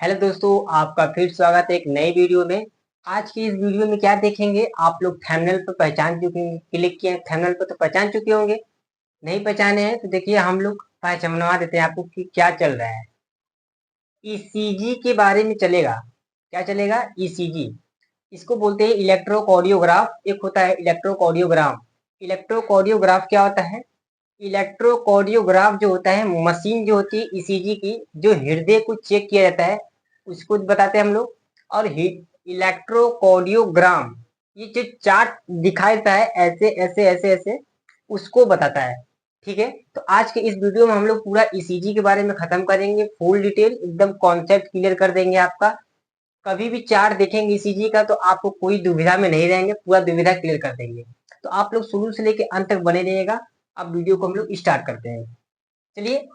Hello दोस्तों, आपका फिर स्वागत है एक नई वीडियो में। आज की इस वीडियो में क्या देखेंगे, आप लोग थंबनेल पर पहचान चुके हैं, क्लिक किए थंबनेल पर तो पहचान चुके होंगे। नहीं पहचाने हैं तो देखिए हम लोग पहचानवा देते हैं आपको कि क्या चल रहा है। ईसीजी के बारे में चलेगा। क्या चलेगा? ईसीजी। इसको बोलते हैं इलेक्ट्रोकार्डियोग्राफ। एक होता है इलेक्ट्रोकार्डियोग्राम। इलेक्ट्रोकार्डियोग्राफ क्या होता है? इलेक्ट्रोकार्डियोग्राफ जो होता है, मशीन जो होती है ईसीजी की, जो हृदय को चेक किया जाता है, उसको बताते हैं हम लोग। और इलेक्ट्रोकार्डियोग्राम, ये जो चार्ट दिखाई देता है ऐसे ऐसे ऐसे ऐसे, उसको बताता है। ठीक है, तो आज के इस वीडियो में हम लोग पूरा ईसीजी के बारे में खत्म करेंगे, फुल डिटेल एकदम कॉन्सेप्ट क्लियर कर देंगे आपका। कभी भी चार्ट देखेंगे ईसीजी का तो आपको कोई दुविधा में नहीं रहेंगे, पूरा दुविधा क्लियर कर देंगे। तो आप लोग शुरू से लेके अंत तक बने रहिएगा। अब वीडियो को हम लोग स्टार्ट करते हैं। चलिए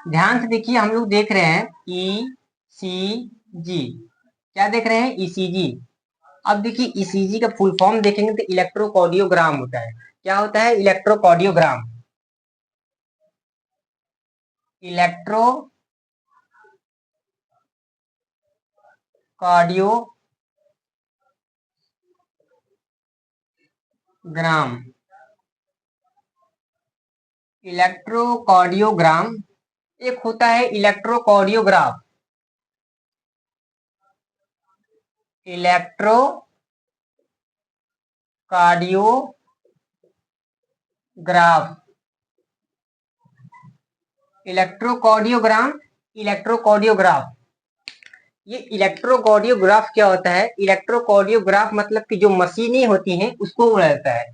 ध्यान से देखिए, हम लोग देख रहे हैं ई सी जी। क्या देख रहे हैं? ईसीजी। अब देखिए ईसीजी का फुल फॉर्म देखेंगे तो इलेक्ट्रोकार्डियोग्राम होता है। क्या होता है? इलेक्ट्रोकार्डियोग्राम। इलेक्ट्रोकार्डियोग्राम। इलेक्ट्रोकार्डियोग्राम। एक होता है इलेक्ट्रोकार्डियोग्राफ। इलेक्ट्रोकार्डियोग्राफ। Electrocardiogram, electrocardiograph. ये इलेक्ट्रोकार्डियोग्राफ क्या होता है? इलेक्ट्रोकार्डियोग्राफ मतलब कि जो मशीनें होती हैं उसको बोला जाता है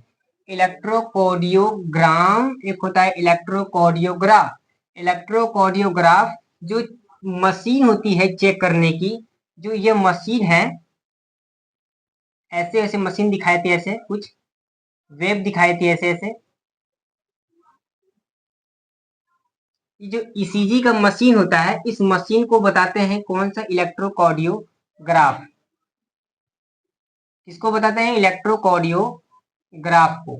इलेक्ट्रोकार्डियोग्राम। एक होता है इलेक्ट्रोकार्डियोग्राफ। इलेक्ट्रोकार्डियोग्राफ जो मशीन होती है चेक करने की, जो ये मशीन है, ऐसे ऐसे मशीन दिखाई थी, ऐसे कुछ वेब दिखाई थी, ऐसे ऐसे। ये जो ईसीजी का मशीन होता है, इस मशीन को बताते हैं कौन सा? इलेक्ट्रोकार्डियोग्राफ। किसको बताते हैं? इलेक्ट्रोकार्डियोग्राफ को।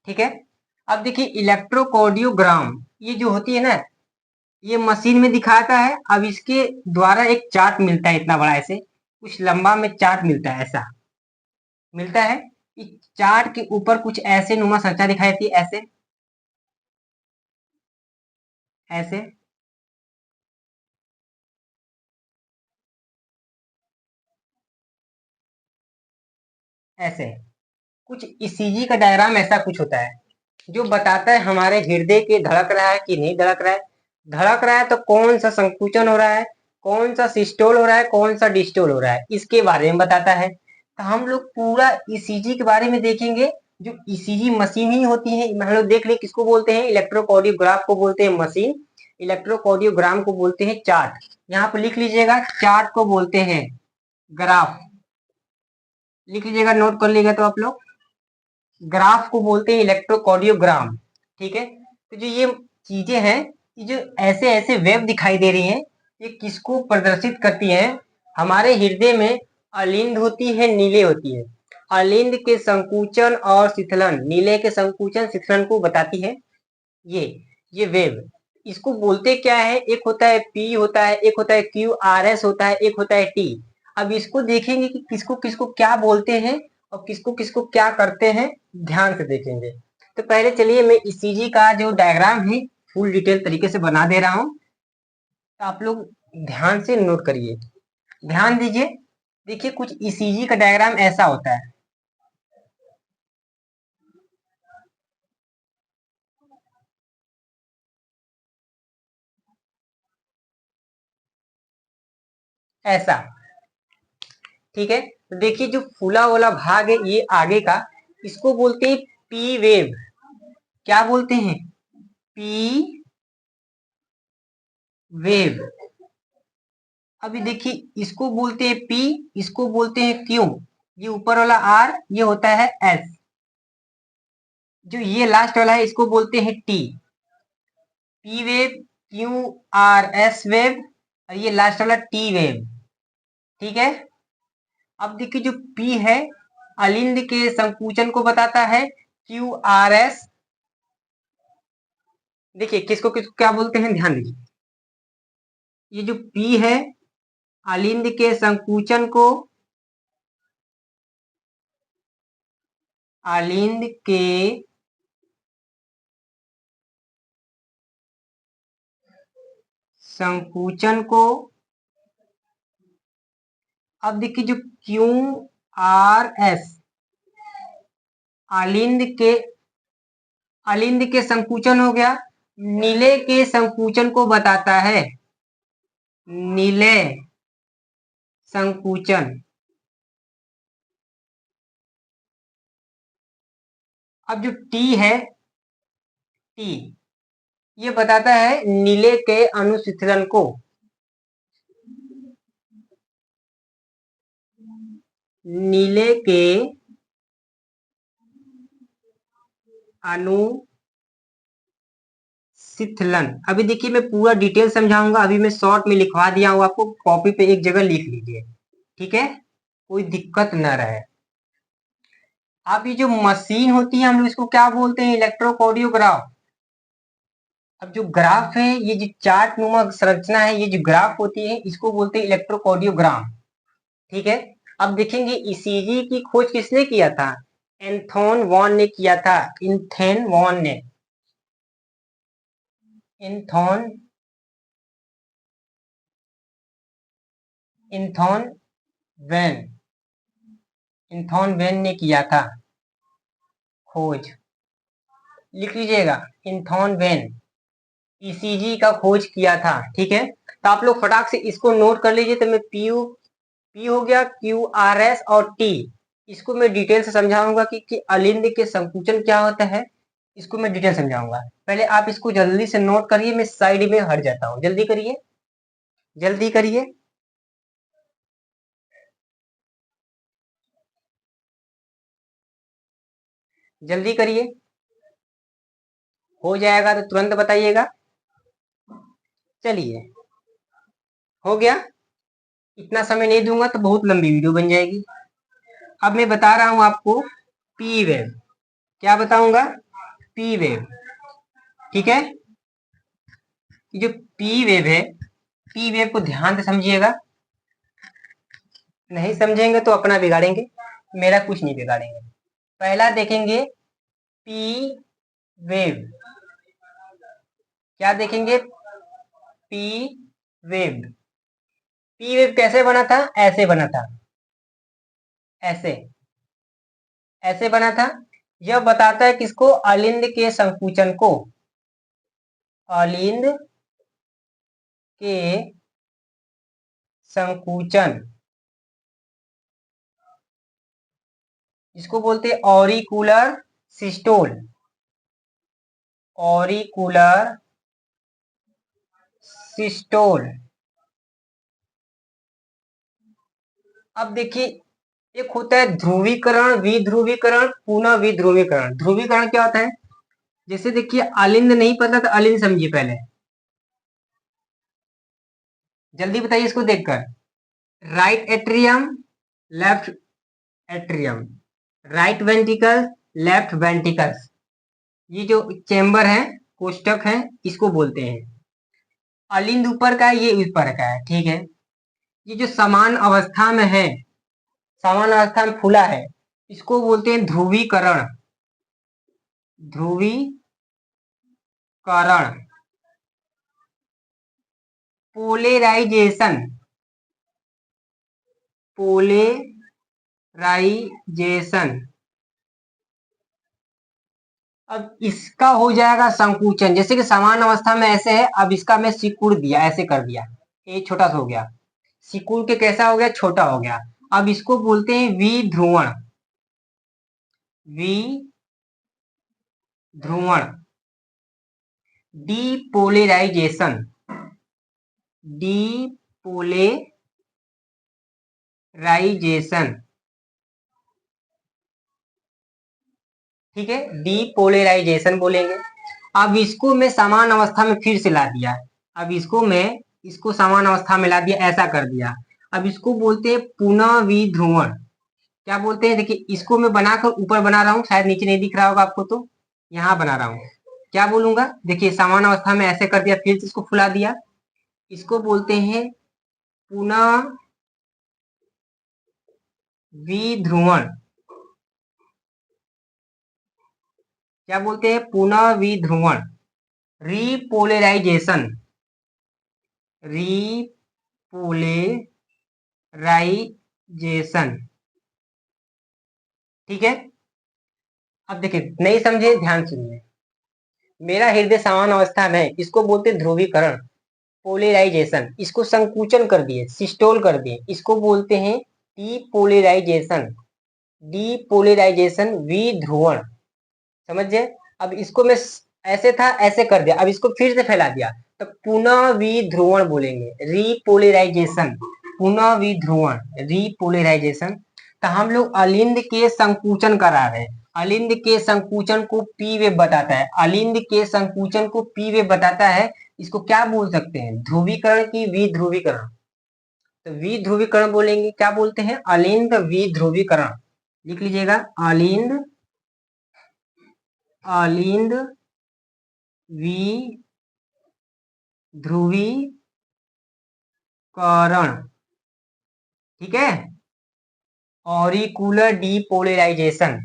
ठीक है, अब देखिए इलेक्ट्रोकार्डियोग्राम ये जो होती है ना, ये मशीन में दिखाता है। अब इसके द्वारा एक चार्ट मिलता है, इतना बड़ा ऐसे कुछ लंबा में चार्ट मिलता है, ऐसा मिलता है। इस चार्ट के ऊपर कुछ ऐसे नुमा संरचना दिखाई देती है, ऐसे ऐसे ऐसे। कुछ ईसीजी का डायग्राम ऐसा कुछ होता है जो बताता है हमारे हृदय के धड़क रहा है कि नहीं धड़क रहा है। धड़क रहा है तो कौन सा संकुचन हो रहा है, कौन सा सिस्टोल हो रहा है, कौन सा डिस्टोल हो रहा है, इसके बारे में बताता है। तो हम लोग पूरा ईसीजी के बारे में देखेंगे। जो ईसीजी मशीन ही होती है, हम लोग देख ले किसको बोलते हैं? इलेक्ट्रोकार्डियोग्राफ को बोलते हैं मशीन। इलेक्ट्रोकार्डियोग्राम को बोलते हैं चार्ट। यहाँ पे लिख लीजिएगा, चार्ट को बोलते हैं ग्राफ। लिख लीजिएगा, नोट कर लीजिएगा तो आप लोग। ग्राफ को बोलते हैं इलेक्ट्रोकार्डियोग्राम। ठीक है, तो जो ये चीजें हैं, ये जो ऐसे ऐसे वेव दिखाई दे रही हैं, ये किसको प्रदर्शित करती हैं? हमारे हृदय में अलिंद होती है, नीले होती है। अलिंद के संकुचन और शिथिलन, नीले के संकुचन शिथिलन को बताती है ये ये वेव। इसको बोलते क्या है? एक होता है पी होता है, एक होता है क्यू आर एस होता है, एक होता है टी। अब इसको देखेंगे कि किसको किसको क्या बोलते हैं और किसको किसको क्या करते हैं, ध्यान से देखेंगे। तो पहले चलिए मैं ईसीजी का जो डायग्राम है फुल डिटेल तरीके से बना दे रहा हूं, तो आप लोग ध्यान से नोट करिए, ध्यान दीजिए। देखिए कुछ ईसीजी का डायग्राम ऐसा होता है, ऐसा। ठीक है, तो देखिए जो फूला वाला भाग है ये आगे का, इसको बोलते हैं पी वेव। क्या बोलते हैं? P wave. अभी देखिए इसको बोलते हैं पी, इसको बोलते हैं क्यू। ये ऊपर वाला आर ये होता है एस। जो ये लास्ट वाला है इसको बोलते हैं T. P wave, Q R S wave, और ये लास्ट वाला टी वेव। ठीक है, अब देखिए जो पी है अलिंद के संकुचन को बताता है, क्यू आर एस। देखिए किसको किसको क्या बोलते हैं, ध्यान दीजिए। ये जो पी है अलिंद के संकुचन को अलिंद के संकुचन को अब देखिए जो क्यू आर एस अलिंद के संकुचन हो गया, नीले के संकुचन को बताता है, नीले संकुचन। अब जो टी है, टी ये बताता है नीले के अनुशीतलन को, नीले के अनुशीतलन। अभी देखिए मैं पूरा डिटेल समझाऊंगा, अभी मैं शॉर्ट में लिखवा दिया हूं आपको, कॉपी पे एक जगह लिख लीजिए, ठीक है, कोई दिक्कत न रहे। अब ये जो मशीन होती है हम लोग इसको क्या बोलते हैं, इलेक्ट्रोकार्डियोग्राफ। अब जो ग्राफ है, ये जो चार्ट नुमा संरचना है, ये जो ग्राफ होती है इसको बोलते हैं इलेक्ट्रोकार्डियोग्राम, ठीक है। अब देखेंगे ईसीजी की खोज किसने किया था, एंथोन वॉन ने किया था, इन्थेन वॉन ने, इन्थोन वैन, इन्थोन वैन ने किया था खोज, लिख लीजिएगा, इन्थोन वैन ईसीजी का खोज किया था, ठीक है। तो आप लोग फटाक से इसको नोट कर लीजिए। तो मैं पी हो गया, क्यू आर एस और टी, इसको मैं डिटेल से समझाऊंगा कि अलिंद के संकुचन क्या होता है, इसको मैं डिटेल समझाऊंगा। पहले आप इसको जल्दी से नोट करिए, मैं साइड में हट जाता हूँ, जल्दी करिए, जल्दी करिए। जल्दी करिए, हो जाएगा तो तुरंत बताइएगा। चलिए, हो गया, इतना समय नहीं दूंगा तो बहुत लंबी वीडियो बन जाएगी। अब मैं बता रहा हूं आपको पी वेव, क्या बताऊंगा, पी वेव, ठीक है। जो पी वेव है, पी वेव को ध्यान से समझिएगा, नहीं समझेंगे तो अपना बिगाड़ेंगे, मेरा कुछ नहीं बिगाड़ेंगे। पहला देखेंगे पी वेव, क्या देखेंगे, पी वेव। पी वेव कैसे बना था, ऐसे बना था, ऐसे, ऐसे बना था। यह बताता है किसको, अलिंद के संकुचन को, अलिंद के संकुचन, इसको बोलते हैं ऑरिकुलर सिस्टोल, ऑरिकुलर सिस्टोल। अब देखिए एक होता है ध्रुवीकरण, विध्रुवीकरण, पुनः विध्रुवीकरण। ध्रुवीकरण क्या होता है, जैसे देखिए अलिंद नहीं पता तो अलिंद समझिए पहले, जल्दी बताइए इसको देखकर, right atrium, left atrium, right ventricle, left ventricles, ये जो चेंबर है, कोष्टक है, इसको बोलते हैं। अलिंद ऊपर का है, ये ऊपर का है, ठीक है। ये जो समान अवस्था में है, समान अवस्था में फूला है, इसको बोलते हैं ध्रुवीकरण, ध्रुवीकरण, पोलेराइजेशन, पोलेराइजेशन। अब इसका हो जाएगा संकुचन, जैसे कि समान अवस्था में ऐसे है, अब इसका मैं सिकुड़ दिया, ऐसे कर दिया, ये छोटा सा हो गया, सिकुड़ के कैसा हो गया, छोटा हो गया। अब इसको बोलते हैं विध्रुवण, विध्रुवण, डीपोलेराइजेशन, डीपोलेराइजेशन, ठीक है, डीपोलेराइजेशन बोलेंगे। अब इसको मैं समान अवस्था में फिर से ला दिया, अब इसको मैं, इसको समान अवस्था में ला दिया, ऐसा कर दिया। अब इसको बोलते हैं पुनः विध्रुवण, क्या बोलते हैं, देखिए इसको मैं बनाकर ऊपर बना रहा हूँ, शायद नीचे नहीं दिख रहा होगा आपको, तो यहाँ बना रहा हूँ, क्या बोलूंगा, देखिए समान अवस्था में ऐसे कर दिया, फिर से इसको फुला दिया, इसको बोलते हैं पुनः विध्रुवण, क्या बोलते हैं, पुनः विध्रुवण, रीपोलराइजेशन, रीपोलराइजेशन। ठीक है। अब देखिए, नहीं समझे ध्यान सुनिए। मेरा हृदय समान अवस्था में है, इसको बोलते हैं ध्रुवीकरण, पोलराइजेशन। इसको संकुचन कर दिए, सिस्टोल कर दिए, इसको बोलते हैं डीपोलराइजेशन, डीपोलराइजेशन, विध्रुवण। समझे। अब इसको मैं ऐसे था ऐसे कर दिया, अब इसको फिर से फैला दिया, तो पुनः विध्रुवण बोलेंगे, रीपोलराइजेशन, पुनः विध्रुवण, रीपोलराइजेशन। तो हम लोग अलिंद के संकुचन करा रहे हैं। अलिंद के संकुचन को पी वेव बताता है, अलिंद के संकुचन को पी वेव बताता है। इसको क्या बोल सकते हैं, ध्रुवीकरण की विध्रुवीकरण। तो विध्रुवीकरण बोलेंगे, क्या बोलते हैं, अलिंद विध्रुवीकरण। लिख लीजिएगा, अलिंद, अलिंद विध्रुवीकरण। ठीक है। ऑरिकुलर डीपोलराइजेशन,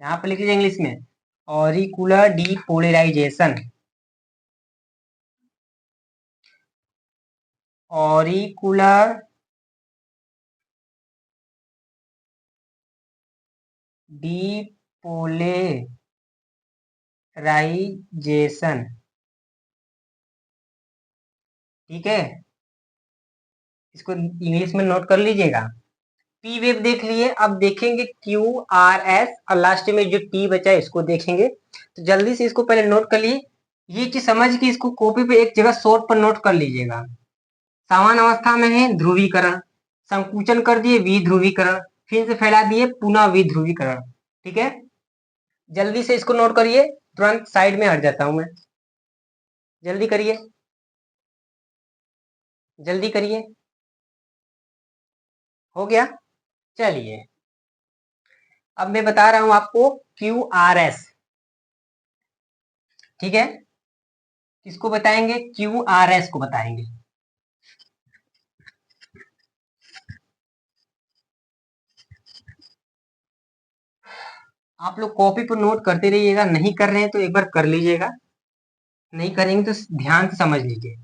यहाँ पर लिख लीजिए इंग्लिश में, ऑरिकुलर डीपोलराइजेशन, ऑरिकुलर डीपोलराइजेशन। ठीक है, इसको इंग्लिश में नोट कर लीजिएगा। पी वेव देख लिए, अब देखेंगे क्यू आर एस, और लास्ट में जो टी बचा है इसको देखेंगे। तो जल्दी से इसको पहले नोट कर लिए, ये चीज समझ के इसको कॉपी पे एक जगह शॉर्ट पर नोट कर लीजिएगा। समान अवस्था में है, ध्रुवीकरण, संकुचन कर दिए, विध्रुवीकरण, फिर से फैला दिए, पुनः विध्रुवीकरण। ठीक है, जल्दी से इसको नोट करिए, तुरंत साइड में हट जाता हूं मैं। जल्दी करिए, जल्दी करिए। हो गया। चलिए, अब मैं बता रहा हूं आपको क्यू आर एस। ठीक है, किसको बताएंगे, क्यू आर एस को बताएंगे। आप लोग कॉपी पर नोट करते रहिएगा, नहीं कर रहे हैं तो एक बार कर लीजिएगा, नहीं करेंगे तो ध्यान से समझ लीजिए।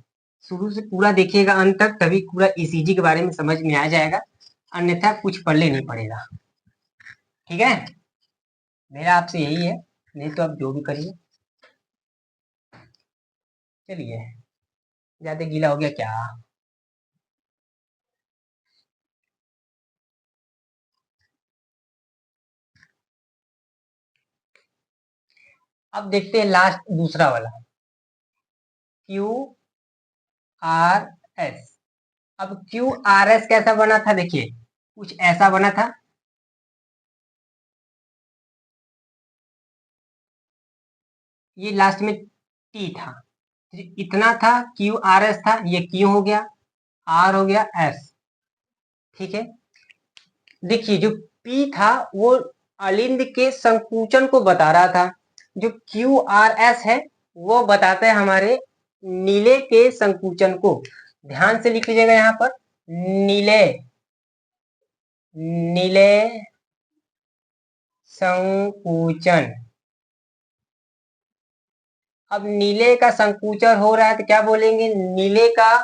शुरू से पूरा देखिएगा अंत तक, तभी पूरा ईसीजी के बारे में समझ में आ जाएगा, अन्यथा कुछ पढ़ने नहीं पड़ेगा। ठीक है, मेरा आपसे यही है, नहीं तो आप जो भी करिए। चलिए, ज्यादा गीला हो गया क्या। अब देखते हैं लास्ट दूसरा वाला, क्यू आर एस। अब क्यू आर एस कैसा बना था, देखिए कुछ ऐसा बना था। ये लास्ट में टी था, इतना था, क्यू आर एस था, ये क्यू हो गया, आर हो गया, एस। ठीक है, देखिए जो पी था वो अलिंद के संकुचन को बता रहा था, जो क्यू आर एस है वो बताता है हमारे नीले के संकुचन को। ध्यान से लिख लीजिएगा यहाँ पर, नीले, नीले संकुचन। अब नीले का संकुचन हो रहा है तो क्या बोलेंगे, नीले का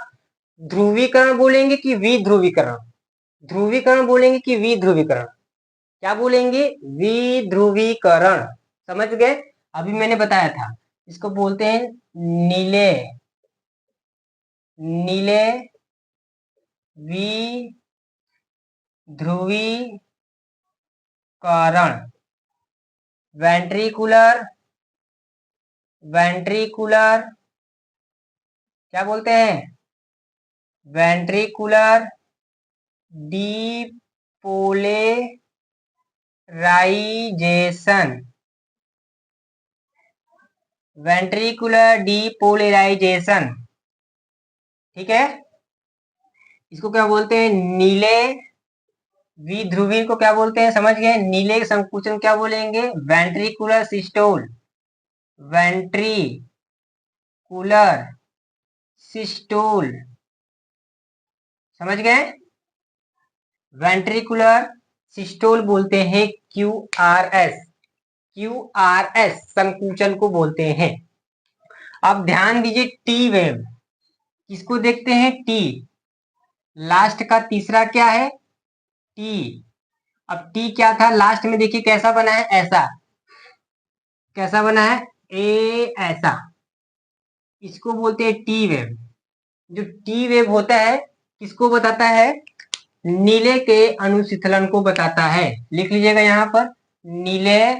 ध्रुवीकरण बोलेंगे कि विध्रुवीकरण, ध्रुवीकरण बोलेंगे कि विध्रुवीकरण, क्या बोलेंगे, विध्रुवीकरण। समझ गए, अभी मैंने बताया था, इसको बोलते हैं नीले, नीले विध्रुवीकरण, वेंट्रिकुलर, वेंट्रिकुलर, क्या बोलते हैं, वेंट्रिकुलर डीपोलराइजेशन, वेंट्रिकुलर डीपोलराइजेशन। ठीक है, इसको क्या बोलते हैं, नीले विध्रुवी को क्या बोलते हैं, समझ गए, नीले संकुचन क्या बोलेंगे, वेंट्रिकुलर सिस्टोल, वेंट्रिकुलर सिस्टोल। समझ गए? वेंट्रिकुलर सिस्टोल बोलते हैं QRS। QRS संकुचन को बोलते हैं। अब ध्यान दीजिए टी वेव, किसको देखते हैं? टी, लास्ट का तीसरा क्या है? टी। अब टी क्या था लास्ट में? देखिए कैसा बना है, ऐसा। कैसा बना है? ऐसा। इसको बोलते हैं टी वेव। जो टी वेव होता है किसको बताता है? नीले के अनुशीतलन को बताता है। लिख लीजिएगा यहां पर, नीले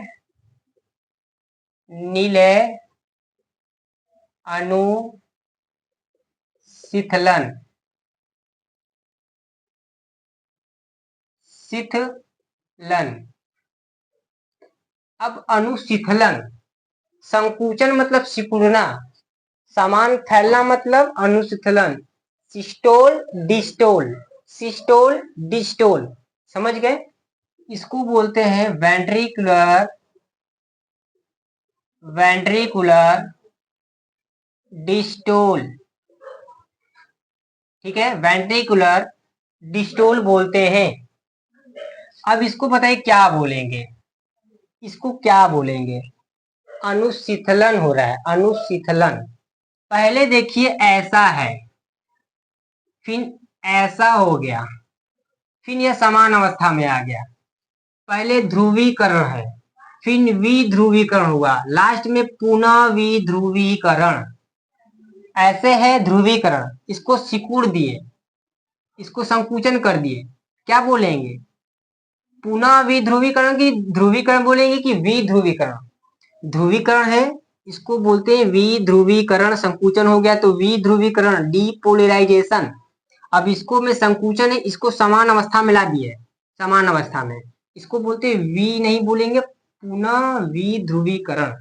नीले अनुशीतलन। शीतलन। अब अनुशीतलन, संकुचन मतलब सिकुड़ना, समान फैलना मतलब अनुशीतलन। सिस्टोल डिस्टोल, सिस्टोल डिस्टोल, समझ गए? इसको बोलते हैं वेंट्रिकुलर वेंट्रिकुलर डिस्टोल। ठीक है, वेंट्रिकुलर डिस्टोल बोलते हैं। अब इसको बताइए क्या बोलेंगे? इसको क्या बोलेंगे? अनुशीतलन हो रहा है, अनुशीतलन। पहले देखिए ऐसा है, फिर ऐसा हो गया, फिर यह समान अवस्था में आ गया। पहले ध्रुवीकरण है, फिर विध्रुवीकरण हुआ, लास्ट में पुनः विध्रुवीकरण। ऐसे है ध्रुवीकरण, इसको सिकुड़ दिए, इसको संकुचन कर दिए, क्या बोलेंगे? पुनः विध्रुवीकरण की ध्रुवीकरण बोलेंगे कि विध्रुवीकरण? ध्रुवीकरण है, इसको बोलते हैं विध्रुवीकरण। संकुचन हो गया तो विध्रुवीकरण, डीपोलराइजेशन। अब इसको में संकुचन है, इसको समान अवस्था में ला दिए, समान अवस्था में, इसको बोलते हैं वी नहीं बोलेंगे, पुनः विध्रुवीकरण।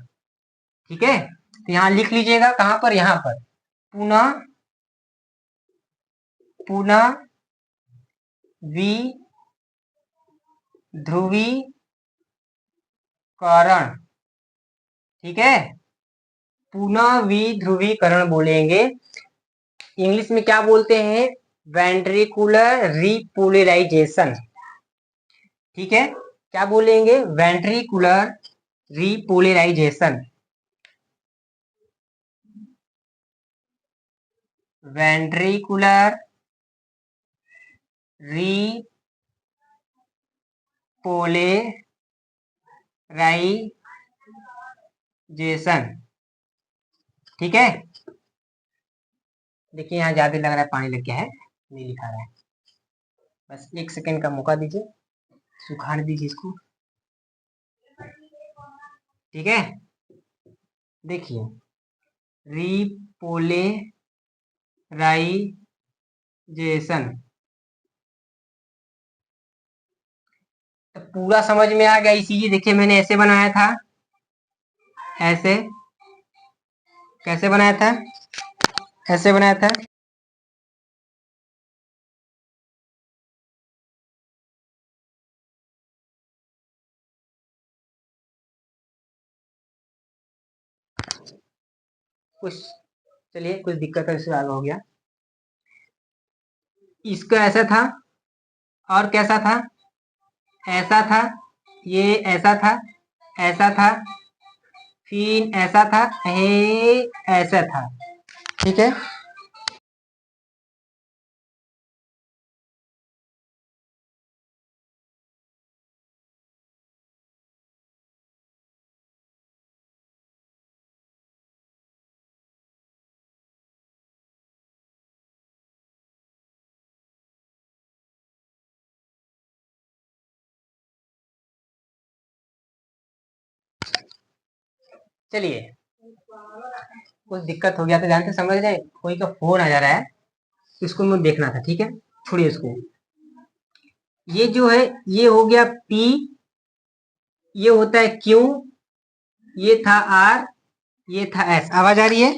ठीक है, तो यहां लिख लीजिएगा, कहां पर? यहां पर, पुनः पुनः विध्रुवीकरण। ठीक है, पुनः विध्रुवीकरण बोलेंगे। इंग्लिश में क्या बोलते हैं? Ventricular repolarisation. ठीक है, क्या बोलेंगे? Ventricular repolarisation. Ventricular repolarisation. ठीक है, देखिए यहाँ ज्यादा लग रहा है, पानी लग गया है, नहीं लिखा रहा है। बस 1 सेकंड का मौका दीजिए, सुखाने दीजिए इसको। ठीक है, देखिए रिपोलराइजेशन तो पूरा समझ में आ गया। इसीलिए देखिए मैंने ऐसे बनाया था, ऐसे। कैसे बनाया था? ऐसे बनाया था। कुछ, चलिए कुछ दिक्कत है, इससे आगे हो गया। इसका ऐसा था, और कैसा था? ऐसा था, ये ऐसा था, ऐसा था, फिर ऐसा था, ऐसा था। ठीक है, चलिए कुछ दिक्कत हो गया तो जानते समझ रहे, कोई का फोन आ जा रहा है, इसको मुझे देखना था। ठीक है, छोड़िए इसको। ये जो है, ये हो गया P, ये होता है Q, ये था R, ये था S। आवाज आ रही है?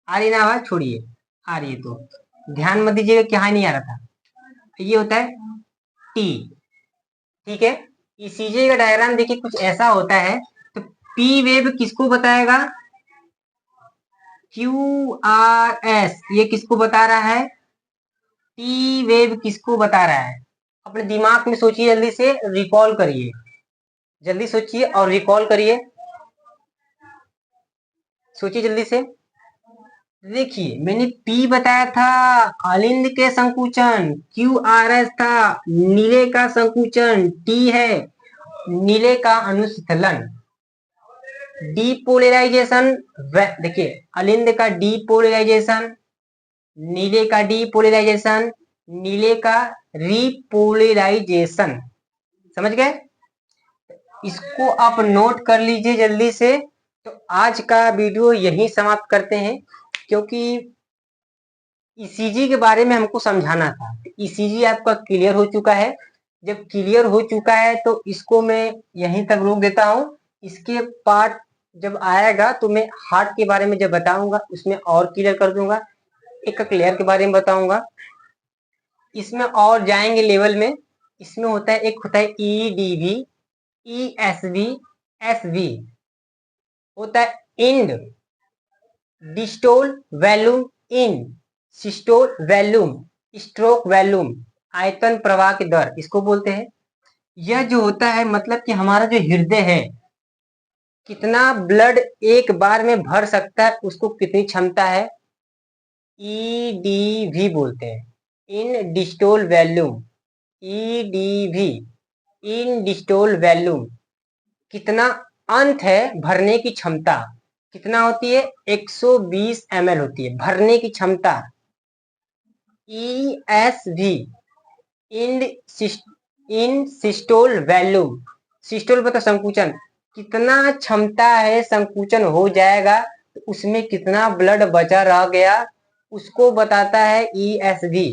आ रही ना आवाज? छोड़िए, आ रही है तो ध्यान मत दीजिएगा कि हाँ नहीं आ रहा था। ये होता है T। ठीक है, ईसीजी का डायग्राम देखिए कुछ ऐसा होता है। तो P वेव किसको बताएगा? QRS। ये किसको बता रहा है? टी वेव किसको बता रहा है? अपने दिमाग में सोचिए, जल्दी से रिकॉल करिए, जल्दी सोचिए और रिकॉल करिए, सोचिए जल्दी से। देखिए मैंने पी बताया था अलिंद के संकुचन, क्यू आर एस था नीले का संकुचन, टी है नीले का अनुशीतलन, डीपोलराइजेशन। देखिए अलिंद का डीपोलराइजेशन, नीले का डीपोलराइजेशन, नीले का रीपोलराइजेशन। समझ गए? इसको आप नोट कर लीजिए जल्दी से। तो आज का वीडियो यहीं समाप्त करते हैं, क्योंकि ईसीजी के बारे में हमको समझाना था। ईसीजी आपका क्लियर हो चुका है। जब क्लियर हो चुका है तो इसको मैं यहीं तक रोक देता हूँ। इसके पार्ट जब आएगा तो मैं हार्ट के बारे में जब बताऊंगा उसमें और क्लियर कर दूंगा, एक क्लियर के बारे में बताऊंगा, इसमें और जाएंगे लेवल में। इसमें होता है, एक होता है ईडीवी, ईएसवी, एसवी, होता है इंड डिस्टोल वैल्यूम, इन सिस्टोल वैल्यूम, स्ट्रोक वैल्यूम, आयतन प्रवाह की दर, इसको बोलते हैं। यह जो होता है मतलब कि हमारा जो हृदय है, कितना ब्लड एक बार में भर सकता है, उसको कितनी क्षमता है, ईडीवी बोलते हैं, इन डिस्टोल वैल्यूम, ईडीवी, इन डिस्टोल वैल्यूम। कितना अंत है भरने की क्षमता, कितना होती है, 120 ml होती है भरने की क्षमता। ESV, इन सिस्टोल वैल्यूम, सिस्टोल मतलब संकुचन, कितना क्षमता है संकुचन हो जाएगा तो उसमें कितना ब्लड बचा रह गया, उसको बताता है ESV।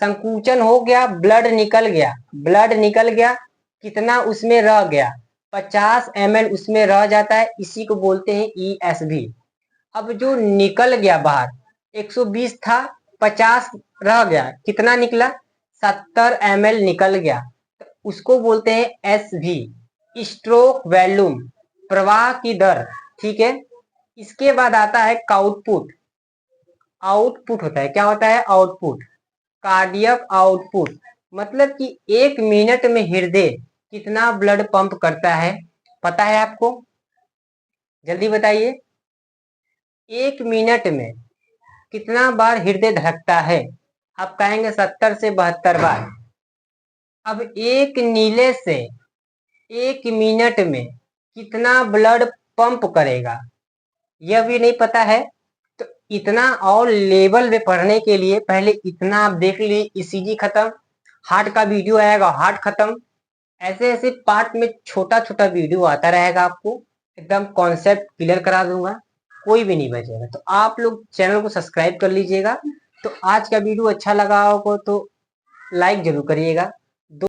संकुचन हो गया, ब्लड निकल गया, ब्लड निकल गया, कितना उसमें रह गया, 50 ml उसमें रह जाता है, इसी को बोलते हैं ESV। अब जो निकल गया बाहर, 120 था, 50 रह गया, कितना निकला, 70 ml निकल गया, तो उसको बोलते हैं SV, स्ट्रोक वैल्यूम, प्रवाह की दर। ठीक है। इसके बाद आता है आउटपुट। आउटपुट होता है, क्या होता है, आउटपुट, कार्डियक आउटपुट, मतलब कि 1 मिनट में हृदय कितना ब्लड पंप करता है, पता है आपको? जल्दी बताइए, 1 मिनट में कितना बार हृदय धड़कता है? आप कहेंगे 70 से 72 बार। अब एक नीले से 1 मिनट में कितना ब्लड पंप करेगा, यह भी नहीं पता है। तो इतना और लेवल में पढ़ने के लिए पहले इतना आप देख लीजिए, ईसीजी खत्म, हार्ट का वीडियो आएगा, हार्ट खत्म, ऐसे ऐसे पार्ट में छोटा छोटा वीडियो आता रहेगा, आपको एकदम कॉन्सेप्ट क्लियर करा दूंगा, कोई भी नहीं बचेगा। तो आप लोग चैनल को सब्सक्राइब कर लीजिएगा। तो आज का वीडियो अच्छा लगा होगा तो लाइक जरूर करिएगा।